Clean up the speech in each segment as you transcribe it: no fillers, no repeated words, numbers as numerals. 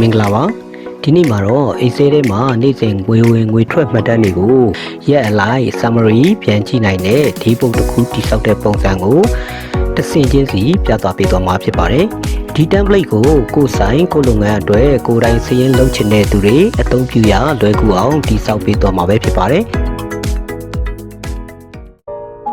မင်္ဂလာပါဒီနေ့မှာတော့အိတ်ဆေးထဲမှာနေ့စဉ်ငွေဝင်ငွေထွက်မှတ်တမ်းတွေကိုရက်အလိုက် summary ပြန်ကြည့်နိုင်တဲ့ဒီပုံတစ်ခုတိစောက်တဲ့ပုံစံကိုတစ်ဆင့်ချင်းစီပြသပေးသွားမှာဖြစ်ပါတယ်ဒီ template ကိုကိုယ်ဆိုင်ကိုလုပ်ငန်းအတွက်ကိုယ်တိုင်စရင်းလုပ်ချင်တဲ့သူတွေအသုံးပြုရလွယ်ကူအောင်တိစောက်ပေးသွားမှာပဲဖြစ်ပါတယ်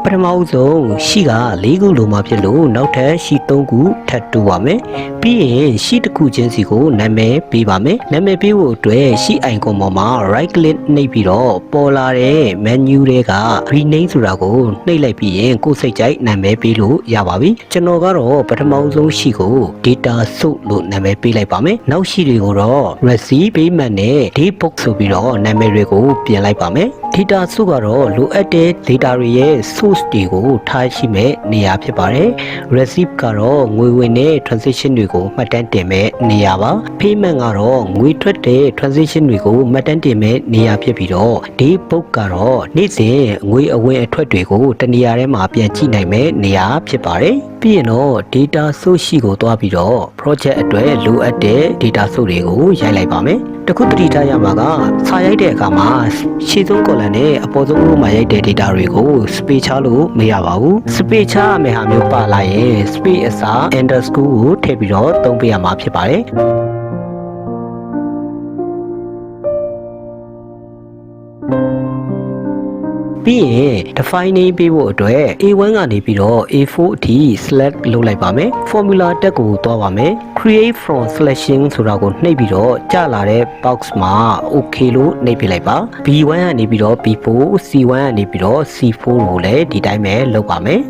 ပထမဆုံးရှိက၄ခုလိုမှဖြစ်လို့နောက်ထပ်ရှိ၃ခုထပ်တူပါမယ်ပြီးရင်ရှိတစ်ခုချင်းစီကိုနာမည်ပေးပါမယ်နာမည်ပေးဖို့အတွက်ရှိ icon ပေါ်မှာ right click နှိပ်ပြီးတော့ပေါ်လာတဲ့ menu တွေက rename ဆိုတာကိုနှိပ်လိုက်ပြီးရင်ကိုယ်စိတ်ကြိုက်နာမည်ပေးလို့ရပါပြီကျွန်တော်ကတော့ပထမဆုံးရှိကို data source လို့နာမည်ပေးလိုက်ပါမယ်နောက်ရှိတွေကိုတော့ receipt payment နဲ့ date book ဆိုပြီးတော့နာမည်တွေကိုပြင်လိုက်ပါမယ် data source ကတော့လိုအပ်တဲ့ data တွေရဲ့ source တွေကိုထားရှိမဲ့နေရာဖြစ်ပါတယ် receipt ကတော့ငွေဝင်တဲ့ transaction တွေကိုမှတ်တမ်းတင်မဲ့နေရာပါ payment ကတော့ငွေထွက်တဲ့ transaction တွေကိုမှတ်တမ်းတင်မဲ့နေရာဖြစ်ပြီးတော့ date book ကတော့နေ့စဉ်ငွေအဝင်အထွက်တွေကိုတနေရာထဲမှာပြန်ကြည့်နိုင်မဲ့နေရာဖြစ်ပါတယ်ပြီးရင်တော့ data source ရှိကိုတွားပြီးတော့ project အတွက်လိုအပ်တဲ့ data source တွေကိုရိုက်လိုက်ပါမယ်တခုတတိထားရမှာကစာရိုက်တဲ့အခါမှာရှေ့ဆုံး column နဲ့အပေါ်ဆုံး row မှာရိုက်တဲ့ data တွေကို space ချလို့မရပါဘူး space ချရမယ့်ဟာမျိုးပါလာရင် space အစား underscore ကိုထည့်ပြီးတော့သုံးပေးရမှာဖြစ်ပါတယ်ပြီးရင် define name ပေးဖို့အတွက် A1 ကနေပြီးတော့ A4 အထိ select လုပ်လိုက်ပါမယ် formula တက်ကိုတွားပါမယ် create from selection ဆိုတာကိုနှိပ်ပြီးတော့ကြာလာတဲ့ box မှာ okay လို့နှိပ်ပြလိုက်ပါ B1 ကနေပြီးတော့ B4 C1 ကနေပြီးတော့ C4 ကိုလည်းဒီတိုင်းပဲလုပ်ပါမယ်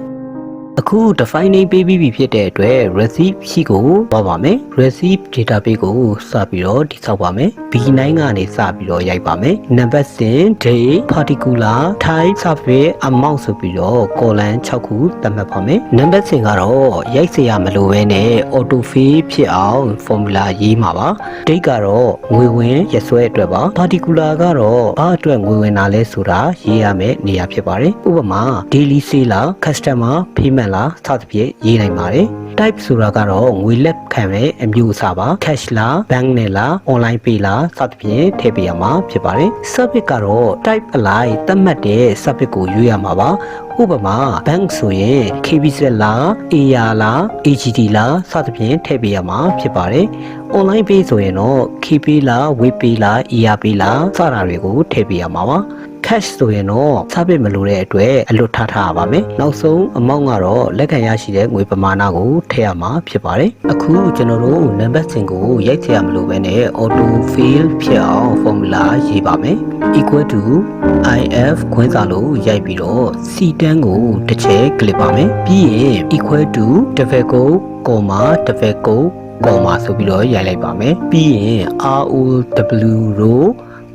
အခု define name ပေးပြီးဖြစ်တဲ့အတွက် receipt ရှိကိုသွားပါမယ် receipt database ကိုစပြီးတော့တိစောက်ပါမယ် B9 ကနေစပြီးတော့ရိုက်ပါမယ် number စဉ် date particular type survey amount ဆိုပြီးတော့ column 6ခုသတ်မှတ်ပါမယ် number စဉ်ကတော့ရိုက်เสียရမလို့ပဲနဲ့ auto fill ဖြစ်အောင် formula ရေးမှာပါ date ကတော့ငွေဝင်ရက်စွဲအတွက်ပါ particular ကတော့ဘာအတွက်ငွေဝင်တာလဲဆိုတာရေးရမယ်နေရာဖြစ်ပါတယ်ဥပမာ daily sale လား customer paymentလားစသဖြင့်ရေးနိုင်ပါတယ် type ဆိုတာကတော့ငွေလက်ခံမဲ့အမျိုးအစားပါ cash လား bank နဲ့လား online pay လားစသဖြင့်ထည့်ပေးရမှာဖြစ်ပါတယ် subject ကတော့ type အလိုက်သတ်မှတ်တဲ့ subject ကိုရွေးရမှာပါဥပမာ bank ဆိုရင် KBZ လား AR လား AGD လားစသဖြင့်ထည့်ပေးရမှာဖြစ်ပါတယ် online pay ဆိုရင်တော့ KP လား WebPay လား ERP လားစတာတွေကိုထည့်ပေးရမှာပါcash ဆိုရင်တော့စားပစ်မလို့တဲ့အတွက်အလွတ်ထားရပါမယ်နောက်ဆုံးအမောင့်ကတော့လက်ခံရရှိတဲ့ငွေပမာဏကိုထည့်ရမှာဖြစ်ပါတယ်အခုကျွန်တော်တို့ number စဉ်ကိုရိုက်ထည့်ရမလို့ပဲနဲ့ auto fill ဖြစ်အောင် formula ရေးပါမယ် equal to if ခွဲစာလို့ရိုက်ပြီးတော့ c10 ကိုတစ်ချက် click ပါမယ်ပြီးရင် equal to default comma default comma ဆိုပြီးတော့ရိုက်လိုက်ပါမယ်ပြီးရင် row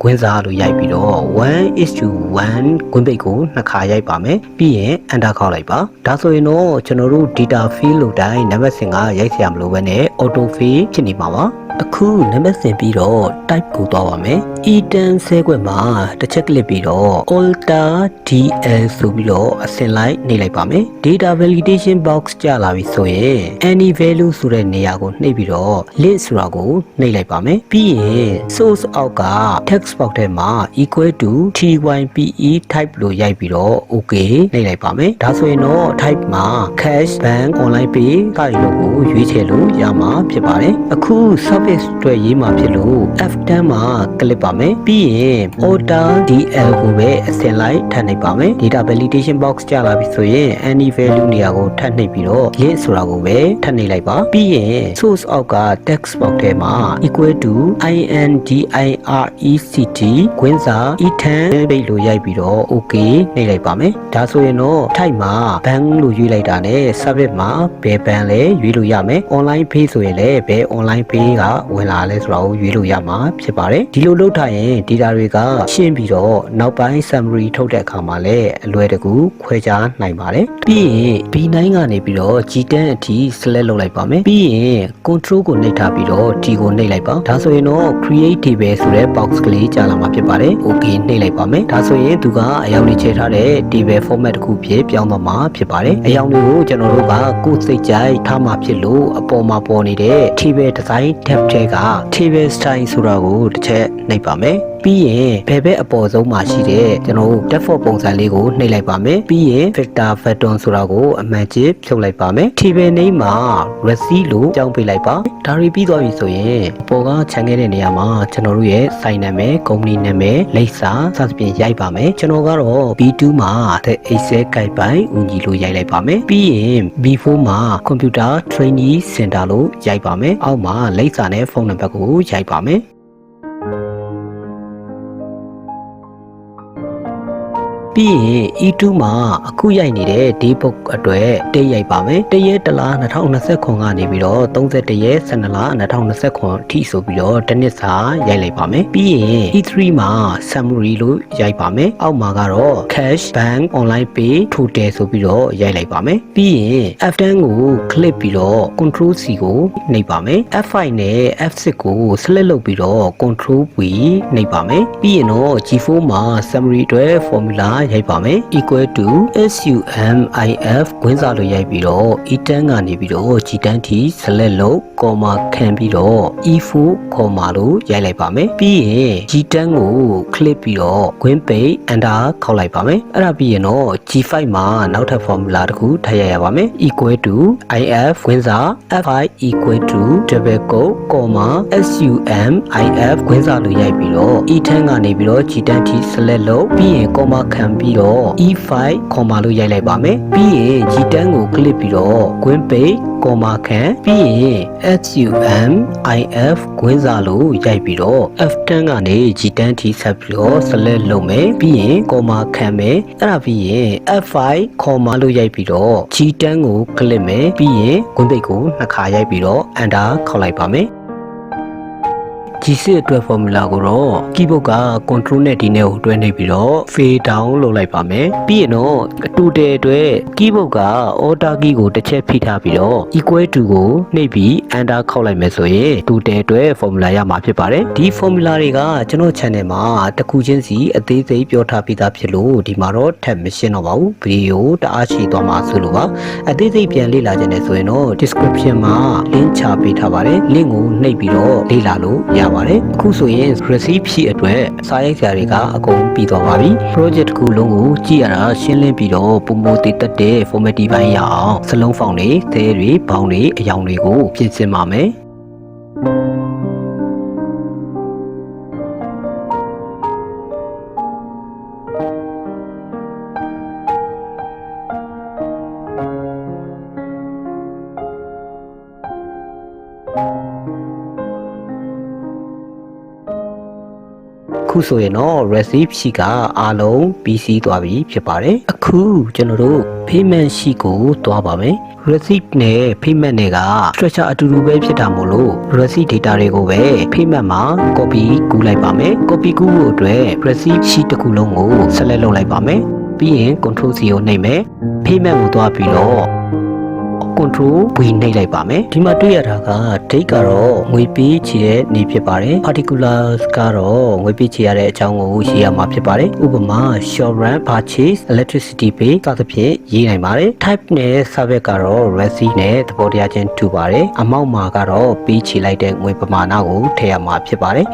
ခွင်းစားလို့ရိုက်ပြီးတော့ 1:1 ခွင်းပိတ်ကိုနှစ်ခါရိုက်ပါမယ်ပြီးရင် enter ခေါက်လိုက်ပါဒါဆိုရင်တော့ကျွန်တော်တို့ data field လို့တိုင်း number စဉ်ကရိုက်เสียမလို့ပဲနဲ့ auto fill ဖြစ်နေမှာပါအခု number စဉ်ပြီးတော့ type ကိုသွားပါမယ် e10 ဆဲခွက်မှာတစ်ချက် click ပြီးတော့ alter dl ဆိုပြီးတော့အဆင့်လိုက်နှိပ်လိုက်ပါမယ် data validation box ကြာလာပြီဆိုရင် any value ဆိုတဲ့နေရာကိုနှိပ်ပြီးတော့ list ဆိုတာကိုနှိပ်လိုက်ပါမယ်ပြီးရင် source အောက်က text box ထဲမှာ equal to type type လို့ရိုက်ပြီးတော့ okay နှိပ်လိုက်ပါမယ်ဒါဆိုရင်တော့ type မှာ cash bank online pay စသည်တို့ကိုရွေးချယ်လို့ရမှာဖြစ်ပါတယ်အခု service အတွက်ရေးမှာဖြစ်လို့ F10 မှာ click ပါမယ်ပြီးရင် order dl ကိုပဲအဆင့်လိုက်ထပ်နှိပ်ပါမယ် data validation box ကြာလာပြီဆိုရင် any value နေရာကိုထပ်နှိပ်ပြီးတော့ list ဆိုတာကိုပဲထပ်နှိပ်လိုက်ပါပြီးရင် source အောက်က text box ထဲမှာ equal to indirect ခွင်းစာ e10 ပိတ်လို့ရိုက်ပြီးတော့ okay နှိပ်လိုက်ပါမယ်ဒါဆိုရင်တော့ type မှာ bank လို့ရွေးလိုက်တာနဲ့ subject မှာဘယ် bank လဲရွေးလို့ရမယ် online pay ဆိုရင်လည်းဘယ် online pay ကဝင်လာလဲဆိုတာကိုရွေးလို့ရမှာဖြစ်ပါတယ်ဒီလိုလုပ် ထားရင် data တွေကရှင်းပြီးတော့နောက်ပိုင်း summary ထုတ်တဲ့အခါမှာလည်းအလွယ်တကူခွဲခြားနိုင်ပါတယ်ပြီးရင် B9 ကနေပြီးတော့ G10 အထိ select လုပ်လိုက်ပါမယ်ပြီးရင် control ကိုနှိပ်ထားပြီးတော့ D ကိုနှိပ်လိုက်ပါဒါဆိုရင်တော့ create table ဆိုတဲ့ box ကလေးကြာလာမှာဖြစ်ပါတယ် okay နှိပ်လိုက်ပါမယ်ဒါဆိုရင်သူကအယောင်တွေချဲထားတဲ့ table format တစ်ခုဖြစ်ပြောင်းသွားမှာဖြစ်ပါတယ်အယောင်တွေကိုကျွန်တော်တို့ကကိုယ်စိတ်ကြိုက်ထားမှာဖြစ်လို့အပေါ်မှာပေါ်နေတဲ့ table design tab ထဲက table style ဆိုတာကိုတစ်ချက်နှိပ်ပါမယ်ပြီးရင်ဘယ်ဘက်အပေါ်ဆုံးမှာရှိတဲ့ကျွန်တော်တို့ default ပုံစံလေးကိုနှိပ်လိုက်ပါမယ်ပြီးရင် filter button ဆိုတာကိုအမှန်ချစ်ဖြုတ်လိုက်ပါမယ် table name မှာ receipt လို့ကြောင်းပေးလိုက်ပါဒါရီပြီးသွားပြီဆိုရင်အပေါ်ကခြံခဲ့တဲ့နေရာမှာကျွန်တော်တို့ရဲ့ site နာမည် company နာမည်လိပ်စာစသဖြင့်ရိုက်ပါမယ်ကျွန်တော်ကတော့ B2 မှာ the Excel guide ပိုင်းဦးညီလို့ရိုက်လိုက်ပါမယ်ပြီးရင် B4 မှာ computer training center လို့ရိုက်ပါမယ်အောက်မှာလိပ်စာနဲ့ဖုန်းနံပါတ်ကိုရိုက်ပါမယ်ပြီးရင် E2 မှာအခုရိုက်နေတဲ့ day book အတွက်တိတ်ရိုက်ပါမယ်တရက်တလား2029ကနေပြီးတော့31ရက်12လ2029အထိဆိုပြီးတော့တစ်နှစ်စာရိုက်လိုက်ပါမယ်ပြီးရင် E3 မှာ summary လို့ရိုက်ပါမယ်အောက်မှာကတော့ cash bank online pay total ဆိုပြီးတော့ရိုက်လိုက်ပါမယ်ပြီးရင် F10 ကို click ပြီးတော့ control C ကိုနှိပ်ပါမယ် F5 နဲ့ F6 ကို select လုပ်ပြီးတော့ control V နှိပ်ပါမယ်ပြီးရင်တော့ G4 မှာ summary အတွက် formulaရိုက်ပါမယ် equal to sumif ခွင်းစားလို့ရိုက်ပြီးတော့ e10 ကနေပြီးတော့ g10 ထိ select လုပ် comma ခံပြီးတော့ e4 comma လို့ရိုက်လိုက်ပါမယ်ပြီးရင် g10 ကို click ပြီးတော့ခွင်းပိတ် enter ခောက်လိုက်ပါမယ်အဲ့ဒါပြီးရင်တော့ g5 မှာနောက်ထပ် formula တစ်ခုထပ်ရိုက်ရပါမယ် equal to if ခွင်းစား f5 equal to double quote comma sumif ခွင်းစားလို့ရိုက်ပြီးတော့ e10 ကနေပြီးတော့ g10 ထိ select လုပ်ပြီးရင် comma ခံပြီးတော့ E5 comma လို့ရိုက်လိုက်ပါမယ်ပြီးရင် G10 ကို click ပြီးတော့ခွင်းပိတ် comma ခံပြီးရင် SUMIF ခွင်းစားလို့ရိုက်ပြီးတော့ F10 ကနေ G10 ထိဆက်ပြီးတော့ select လုပ်မယ်ပြီးရင် comma ခံမယ်အဲ့ဒါပြီးရင် F5 comma လို့ရိုက်ပြီးတော့ G10 ကို click မယ်ပြီးရင်ခွင်းပိတ်ကိုနှစ်ခါရိုက်ပြီးတော့ enter ခောက်လိုက်ပါမယ်G6 အတွက် formula ကိုတော့ keyboard က control နဲ့ D နဲ့ကိုတွဲနေပြီးတော့ fade down လုပ်လိုက်ပါမယ်ပြီးရင်တော့ total အတွက် keyboard က order key ကိုတစ်ချက်ဖိထားပြီးတော့ equal to ကိုနှိပ်ပြီး enter ခောက်လိုက်မယ်ဆိုရင် total အတွက် formula ရမှာဖြစ်ပါတယ်ဒီ formula တွေကကျွန်တော် channel မှာတစ်ခုချင်းစီအသေးစိတ်ပြောထားပြီးသားဖြစ်လို့ဒီမှာတော့ထပ်မရှင်းတော့ပါဘူးဗီဒီယိုတအားရှိသွားမှာဆိုလို့ပါအသေးစိတ်ပြန်လေ့လာခြင်းနဲ့ဆိုရင်တော့ description မှာ link ချပေးထားပါတယ် link ကိုနှိပ်ပြီးတော့လေ့လာလို့ရပါတယ်အခုဆိုရင် receipt ဖြည့်အတွက်စာရိုက်ဆရာတွေကအကုန်ပြီးသွားပါပြီ project တစ်ခုလုံးကိုကြည့်ရတာရှင်းလင်းပြီးတော့ပုံမတည်တတ်တဲ့ format ပိုင်းရအောင်စလုံးဖောင်တွေသဲတွေဘောင်းတွေအယောင်တွေကိုပြင်ဆင်ပါမယ်ခုဆိုရင်တော့ receipt sheet ကအားလုံးပြီးစီးသွားပြီဖြစ်ပါတယ်အခုကျွန်တော်တို့ payment sheet ကိုသွားပါမယ် receipt နဲ့ payment တွေက structure အတူတူပဲဖြစ်တာမို့လို့ receipt data တွေကိုပဲ payment မှာ copy ကူးလိုက်ပါမယ် copy ကူးဖို့အတွက် receipt sheet တစ်ခုလုံးကို select လုပ်လိုက်ပါမယ်ပြီးရင် control C ကိုနှိပ်မယ် payment ကိုသွားပြီးတော့ control V နှိပ်လိုက်ပါမယ်ဒီမှာတွေ့ရတာက date ကတော့ငွေပေးချေတဲ့နေ့ဖြစ်ပါတယ် particulars ကတော့ငွေပေးချေရတဲ့အကြောင်းကိုရေးရမှာဖြစ်ပါတယ်ဥပမာ short run purchase electricity bill စသဖြင့်ရေးနိုင်ပါတယ် type နဲ့ service ကတော့ receipt နဲ့သဘောတရားချင်းတူပါတယ် amount မှာကတော့ပေးချေလိုက်တဲ့ငွေပမာဏကိုထည့်ရမှာဖြစ်ပါတယ်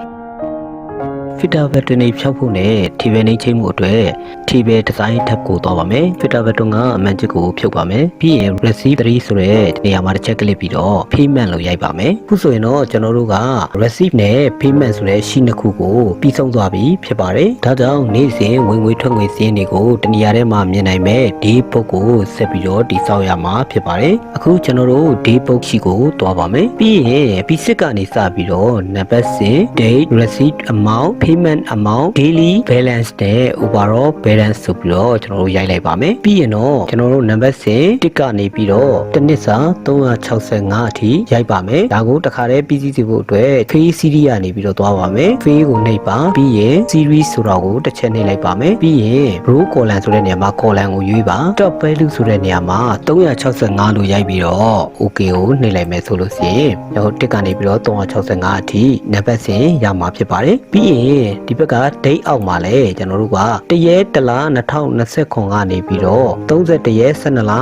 filter button ဖြောက်ဖို့နဲ့ table name ချိန်မှုအတွက် table design tab ကိုသွားပါမယ် filter button ကအမှန်ချစ်ကိုဖြုတ်ပါမယ်ပြီးရင် receipt 3ဆိုတဲ့နေရာမှာတစ်ချက်ကလစ်ပြီးတော့ payment လို့ရိုက်ပါမယ်အခုဆိုရင်တော့ကျွန်တော်တို့က receipt နဲ့ payment ဆိုတဲ့ sheet နှစ်ခုကိုပြီးဆုံးသွားပြီဖြစ်ပါတယ်ဒါကြောင့်နေ့စဉ်ဝင်ငွေထွက်ငွေစည်းတွေကိုတနေရာထဲမှာမြင်နိုင်မဲ့ day book ကိုဆက်ပြီးတော့တည်ဆောက်ရမှာဖြစ်ပါတယ်အခုကျွန်တော်တို့ day book sheet ကိုသွားပါမယ်ပြီးရင် P6 ကနေစပြီးတော့ နံပါတ်စဉ် date receipt amount payment amount daily balance နဲ့ overall balance ဆိုပြီးတော့ကျွန်တော်တို့ရိုက်လိုက်ပါမယ်ပြီးရင်တော့ကျွန်တော်တို့ number 10တစ်ကနေပြီးတော့တစ်နှစ်စာ365အထိရိုက်ပါမယ်ဒါကိုတစ်ခါတည်းပြီးစီးစေဖို့အတွက် phase series ကနေပြီးတော့သွားပါမယ် phase ကိုနှိပ်ပါပြီးရင် series ဆိုတော့ကိုတစ်ချက်နှိပ်လိုက်ပါမယ်ပြီးရင် row column ဆိုတဲ့နေရာမှာ column ကိုရွေးပါ top value ဆိုတဲ့နေရာမှာ365လို့ရိုက်ပြီးတော့ okay ကိုနှိပ်လိုက်မယ်ဆိုလို့ရှိရင်ကျွန်တော်တစ်ကနေပြီးတော့365အထိ number 10ရမှာဖြစ်ပါတယ်ပြီးရင်ဒီဘက်က date အောက်မှာလည်းကျွန်တော်တို့ကတရက်တလား2029ကနေပြီးတော့31ရက်12လ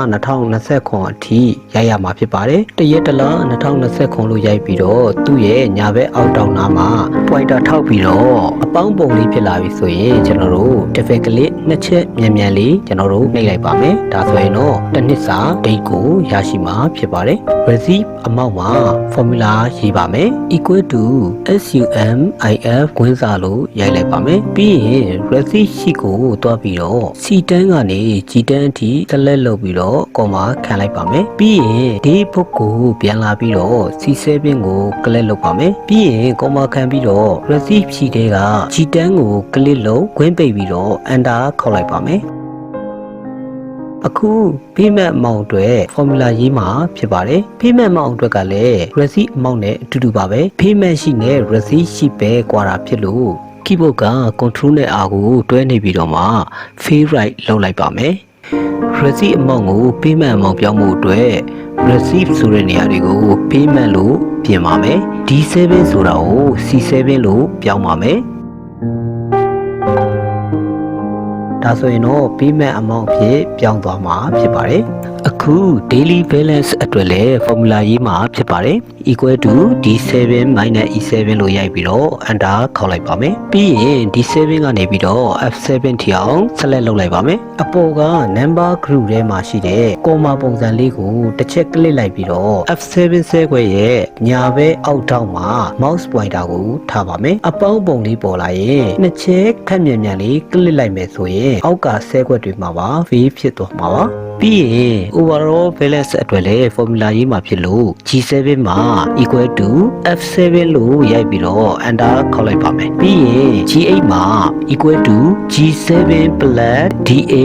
2029အထိရိုက်ရမှာဖြစ်ပါတယ်တရက်တလား2029လို့ရိုက်ပြီးတော့သူ့ရဲ့ညာဘက်အောက်တောင်နားမှာ pointer ထောက်ပြီးတော့အပေါင်းပုံလေးဖြစ်လာပြီဆိုရင်ကျွန်တော်တို့ traffic ကလေးနှစ်ချက်မြန်လေးကျွန်တော်တို့နှိပ်လိုက်ပါမယ်ဒါဆိုရင်တော့တစ်နှစ်စာ date ကိုရရှိမှာဖြစ်ပါတယ် receipt amount မှာ formula ရေးပါမယ် equal to sumif ကွင်းစာလို့ရိုက်လိုက်ပါမယ်ပြီးရင် receipt sheet ကိုတွားပြီးတော့ C10 ကနေ G10 အထိ select လုပ်ပြီးတော့ comma ခံလိုက်ပါမယ်ပြီးရင်ဒီဘုတ်ကိုပြန်လာပြီးတော့ C7 ကို click လုပ်ပါမယ်ပြီးရင် comma ခံပြီးတော့ receipt sheet တွေက G10 ကို click လုပ်ခွင့်ပိတ်ပြီးတော့ enter ခေါက်လိုက်ပါမယ်အခု payment amount အတွက် formula ရေးမှာဖြစ်ပါတယ် payment amount အတွက်ကလည်း receipt amount နဲ့အတူတူပါပဲ payment sheet နဲ့ receipt sheet ပဲကွာတာဖြစ်လို့ keyboard က control နဲ့ R ကိုတွဲနေပြီးတော့မှ favorite လုပ်လိုက်ပါမယ် receipt amount ကို payment amount ပြောင်းမှုအတွက် receipt ဆိုတဲ့နေရာတွေကို payment လို့ပြင်ပါမယ် D7 ဆိုတာကို C7 လို့ပြောင်းပါမယ်ဒါဆိုရင်တော့ payment amount ဖြစ်ပြောင်းသွားမှာဖြစ်ပါတယ်အခု daily balance အတွက်လည်း formula ရေးမှာဖြစ်ပါတယ် equal to d7 minus e7 လို့ရိုက်ပြီးတော့ enter ခေါက်လိုက်ပါမယ်ပြီးရင် d7 ကနေပြီးတော့ f7 ထိအောင် select လုပ်လိုက်ပါမယ်အပေါ်က number group ထဲမှာရှိတဲ့ comma ပုံစံလေးကိုတစ်ချက် click လိုက်ပြီးတော့ f7 ဆဲခွဲရဲ့ညာဘက်အောက်ထောက်မှာ mouse pointer ကိုထားပါမယ်အပေါင်းပုံလေးပေါ်လာရင်နှစ်ချက်ခက်မြန်မြန်လေး click လိုက်မယ်ဆိုရင်အောက်ကဆဲခွက်တွေမှာပါ V ဖြစ်သွားမှာပါပြီးရင် overall balance အတွက်လည်း formula ရေးမှာဖြစ်လို့ G7 မှာ equal to F7 လို့ရိုက်ပြီးတော့ enter ခေါက်လိုက်ပါမယ်ပြီးရင် G8 မှာ equal to G7 plus D8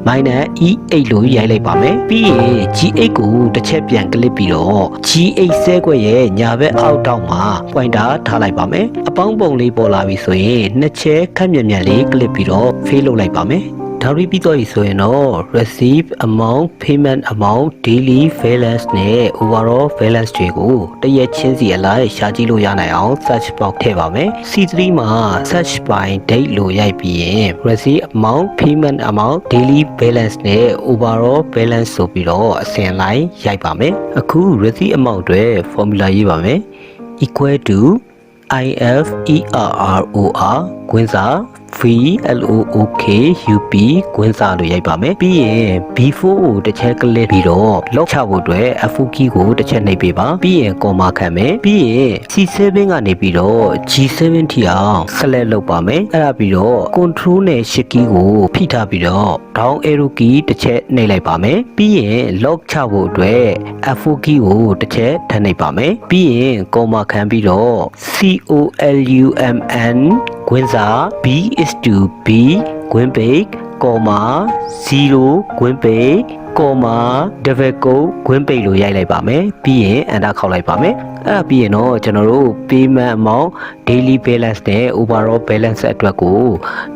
minus E8 လို့ရိုက်လိုက်ပါမယ်ပြီးရင် G8 ကိုတစ်ချက်ပြန် click ပြီးတော့ G8 ဆဲခွက်ရဲ့ညာဘက်အောက်တောက်မှာ pointer ထားလိုက်ပါမယ်အပေါင်းပုံလေးပေါ်လာပြီဆိုရင်နှစ်ချက်ခက်မြန်မြန်လေး click ပြီးတော့ fail လုပ်လိုက်ပါမယ်ဒါရီပြီးတော့ဆိုရင်တော့ receive amount payment amount daily balance နဲ့ overall balance တွေကိုတရက်ချင်းစီအလိုက်ရှာကြည့်လို့ရနိုင်အောင် search box ထည့်ပါမယ် C3 မှာ search by date လို့ရိုက်ပြီးရင် receive amount payment amount daily balance နဲ့ overall balance ဆိုပြီးတော့အစဉ်လိုက်ရိုက်ပါမယ်အခု receive amount အတွက် formula ရေးပါမယ် equal to IFERROR ကွင်းစာ VLOOK UP ကွင်းစာလို့ရိုက်ပါမယ်ပြီးရင် B4 ကိုတစ်ချက် click ပြီးတော့ lock ချဖို့အတွက် F key ကိုတစ်ချက်နှိပ်ပေးပါပြီးရင် comma ခံမယ်ပြီးရင် C7 ကနေပြီးတော့ G7 ထိအောင် select လုပ်ပါမယ်အဲ့ဒါပြီးတော့ control နဲ့ shift key ကိုဖိထားပြီးတော့ down arrow key တစ်ချက်နှိပ်လိုက်ပါမယ်ပြီးရင် lock ချဖို့အတွက် F key ကိုတစ်ချက်ထပ်နှိပ်ပါမယ်ပြီးရင် comma ခံပြီးတော့ COLUMN ကွင်းစာ B is to B ကွင်းပိတ် comma 0ကွင်းပိတ် comma double quote ကွင်းပိတ်လို့ရိုက်လိုက်ပါမယ်ပြီးရင် enter ခေါက်လိုက်ပါမယ်အဲ့ဒါပြီးရင်တော့ကျွန်တော်တို့ payment amount daily balance နဲ့ overall balance အတွက်ကို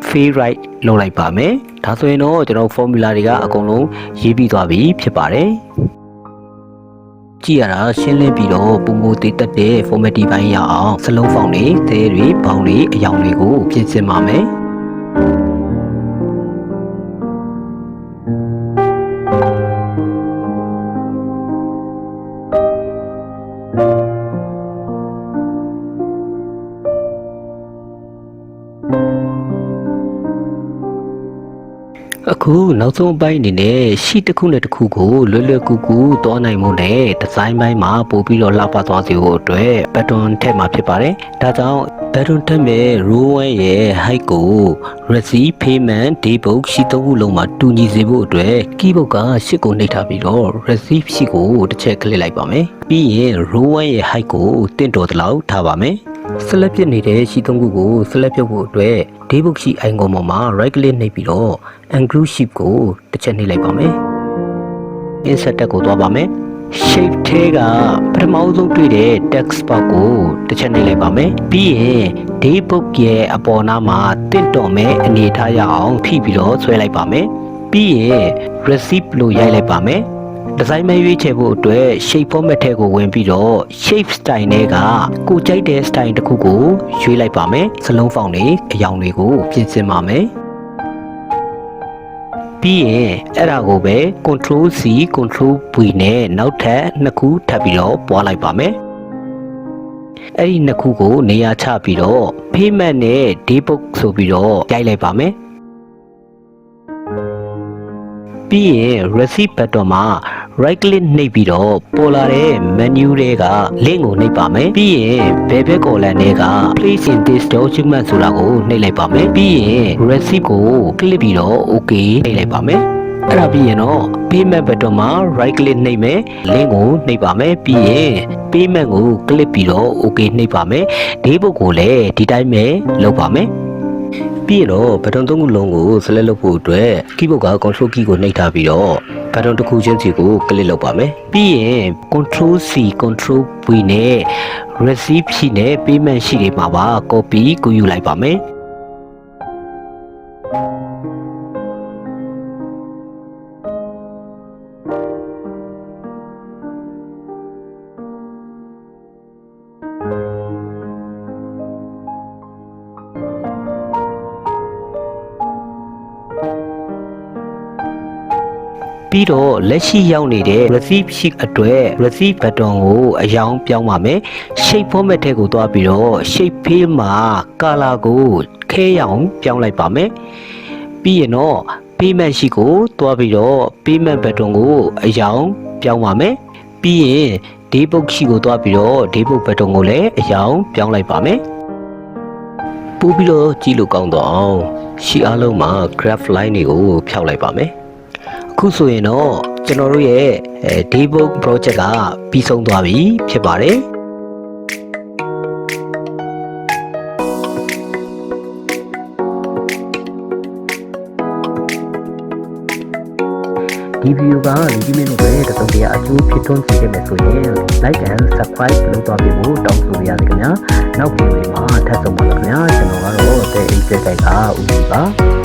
favorite လုပ်လိုက်ပါမယ်ဒါဆိုရင်တော့ကျွန်တော် formula တွေကအကုန်လုံးရေးပြီးသွားပြီဖြစ်ပါတယ်ကြည့်ရတာရှင်းလင်းပြီးတော့ပုံမတည်တတ်တဲ့ format ပိုင်းရအောင်စလုံးဖောင်တွေသဲတွေပေါင်းတွေအယောင်တွေကိုပြင်ဆင်ပါမယ်အခုနောက်ဆုံးအပိုင်းအနေနဲ့ရှီတစ်ခုနဲ့တစ်ခုကိုလွယ်လွယ်ကူကူတွားနိုင်မှုနဲ့ဒီဇိုင်းပိုင်းမှာပို့ပြီးတော့လှပသွားစေဖို့အတွက် pattern ထည့်မှာဖြစ်ပါတယ်။ဒါကြောင့် pattern ထည့်မဲ့ row 1ရဲ့ height ကို receive payment daybook ရှီ3ခုလုံးမှာတူညီစေဖို့အတွက် keyboard က8ကိုနှိပ်ထားပြီးတော့ receive ရှီကိုတစ်ချက် click လိုက်ပါမယ်။ပြီးရင် row 1ရဲ့ height ကိုတင့်တော်သလောက်ထားပါမယ်။ ဆက်လက်ပြနေတဲ့ရှီ3ခုကိုဆက်လက်ပြုတ်ဖို့အတွက် debug ရှိ icon ပေါ်မှာ right click နှိပ်ပြီးတော့ ungroup shape ကိုတစ်ချက်နှိပ်လိုက်ပါမယ် insert တက်ကိုသွားပါမယ် shape ထဲကပထမဆုံးတွေ့တဲ့ text box ကိုတစ်ချက်နှိပ်လိုက်ပါမယ်ပြီးရင် debug ရဲ့အပေါ်နားမှာတင့်တော်မဲ့အနေထားရအောင်ဖိပြီးတော့ဆွဲလိုက်ပါမယ်ပြီးရင် receipt လို့ရိုက်လိုက်ပါမယ်ဒီဇိုင်းမဲရွေးချယ်ဖို့အတွက် shape format ထဲကိုဝင်ပြီးတော့ shape style တွေကကိုကြိုက်တဲ့ style တစ်ခုကိုရွေးလိုက်ပါမယ်စလုံးဖောင်တွေအယောင်တွေကိုပြင်ဆင်ပါမယ်ပြီးရင်အဲ့ဒါကိုပဲ control C control V နဲ့နောက်ထပ်နှစ်ခုထပ်ပြီးတော့ပွားလိုက်ပါမယ်အဲ့ဒီနှစ်ခုကိုနေရာချပြီးတော့ payment နဲ့ debug ဆိုပြီးတော့ရိုက်လိုက်ပါမယ်ပြီးရင် receipt button မှာ right click နှိပ်ပြီးတော့ပေါ်လာတဲ့ menu တွေက link ကိုနှိပ်ပါမယ်ပြီးရင် bebek column တွေက place in this document ဆိုတာကိုနှိပ်လိုက်ပါမယ်ပြီးရင် receipt ကို click ပြီးတော့ okay နှိပ်လိုက်ပါမယ်အဲ့ဒါပြီးရင်တော့ payment button မှာ right click နှိပ်မယ် link ကိုနှိပ်ပါမယ်ပြီးရင် payment ကို click ပြီးတော့ okay နှိပ်ပါမယ် debug ကိုလည်းဒီတိုင်းပဲလုပ်ပါမယ်ပြီးတော့ဘတ်တွန်သုံးခုလုံးကို select လုပ်ဖို့အတွက် keyboard က control key ကိုနှိပ်ထားပြီးတော့ဘတ်တွန်တစ်ခုချင်းစီကို click လုပ်ပါမယ်ပြီးရင် control C control V နဲ့ receipt ရှိနဲ့ payment ရှိတွေမှာပါ copy ကိုယူလိုက်ပါမယ်ပြီးတော့လက်ရှိရောက်နေတဲ့ receipt sheet အတွက် receipt button ကိုအယောင်ပြောင်းပါမယ် shape format ထဲကိုသွားပြီးတော့ shape field မှာ color ကိုခဲရောင်ပြောင်းလိုက်ပါမယ်ပြီးရင်တော့ payment sheet ကိုသွားပြီးတော့ payment button ကိုအယောင်ပြောင်းပါမယ်ပြီးရင် debug sheet ကိုသွားပြီးတော့ debug button ကိုလည်းအယောင်ပြောင်းလိုက်ပါမယ်ပို့ပြီးတော့ကြည့်လို့ကောင်းတော့အောင်ရှီအားလုံးမှာ graph line တွေကိုဖျောက်လိုက်ပါမယ်အခုဆိုရင်တော့ကျွန်တော်တို့ရဲ့ debug project ကပြီးဆုံးသွားပြီဖြစ်ပါတယ်ဒီဗီဒီယိုကဒီမိနစ်ပဲတစုံတရာအကျိုးဖြစ်ထွန်းစေခဲ့မယ်ဆိုရင် like and subscribe လုပ်သွားပေးဖို့တောင်းဆိုရစေခင်ဗျာနောက်ဗီဒီယိုမှာထပ်ဆုံပါမယ်ခင်ဗျာကျွန်တော်ကတော့တဲ့ Insight ကဦးစီးပါ